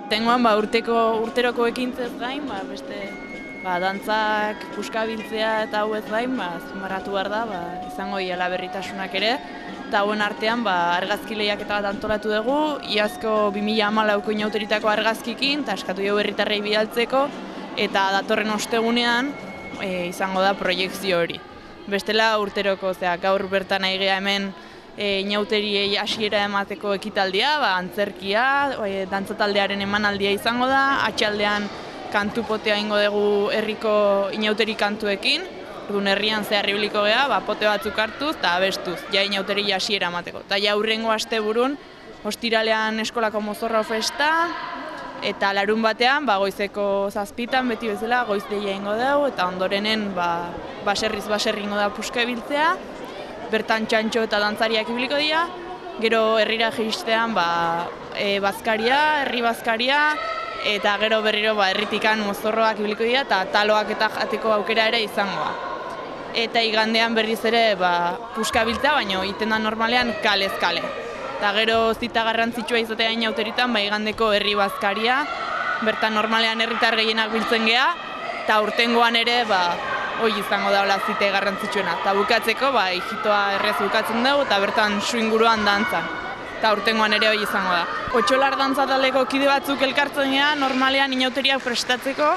Tengoan urteroko ekintzez gain, beste dantzak, puskabiltzea eta hau ez gain, azpimarratu behar da, izango diela berritasunak ere. Eta hauen artean argazki lehiaketa bat antolatu dugu, iazko 2014ko inauteritako argazkikin, eta eskatu dugu herritarrei bidaltzeko, eta datorren ostegunean izango da proiekzio hori. Bestela urteroko, gaur bertan nahi geha hemen inauteriei hasiera emateko ekitaldia, antzerkia, dantzataldearen emanaldia izango da, atxaldean kantu potea ingo dugu herriko inauteri kantuekin, orduan herrian zehar ibiliko geha, pote batzuk hartuz eta abestuz, ja inauteri hasiera emateko. Eta ja hurrengo asteburun, ostiralean eskolako mozorro festa, eta larun batean, goizeko 7:00 beti bezala goizdeia ingo dugu, eta ondorenen baserriz baserri ingo da puska ibiltzea, bertan txantxo eta dantzariak ibiliko dira, gero herrira jiristean bazkaria, herri bazkaria, eta gero berriro herritikan mozorroak ibiliko dira eta taloak eta jateko aukera ere izangoa. Eta igandean berriz ere puska biltzea, baina egiten da normalean kalez kale. Eta gero zita garrantzitsua izatea inauteritan, igandeko herri bazkaria, bertan normalean herritar gehienak biltzen geha, eta urtengoan ere hoi izango daula zite garrantzitsuena. Eta bukatzeko, ijitoa errez bukatzen dugu, eta bertan su inguruan dantzan. Eta urtengoan ere hoi izango da. Otxolar dantzataldeko kide batzuk elkartzen geha, normalean inauteriak prestatzeko,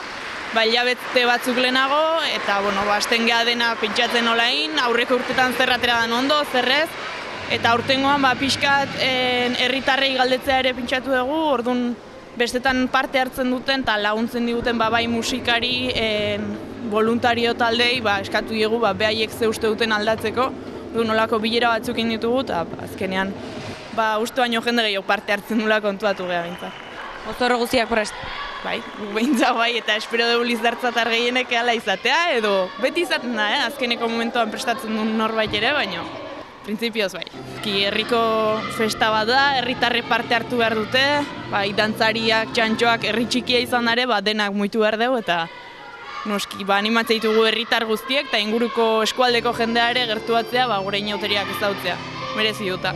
hilabete batzuk lehenago, eta hasten geha dena pentsatzen olain, aurreko urtetan zer atera den ondo, zerrez, eta urtengoan pixkat herritarrei galdetzea ere pentsatu dugu, orduan bestetan parte hartzen duten eta laguntzen diguten bai musikari, voluntario taldei eskatu dugu behaiek ze uste duten aldatzeko, nolako bilera batzuk ditugu eta azkenean uste baino jende gehiago parte hartzen dula kontuatu geha bintzat. Mozorro guztiak prest? Bai, behintzat eta espero dugu lizdartzatar gehienek ehala izatea, edo beti izaten da, azkeneko momentuan prestatzen duen norbait ere, baino printzipioz bai. Herriko festa bat da, herritarre parte hartu behar dute, dantzariak, txantxoak, herri txikia izan ere, denak muitu behar dugu, eta noski, animatzea ditugu herritar guztiek, eta inguruko eskualdeko jendea ere gertuatzea, gure inauteriak ezautzea, merezi duta.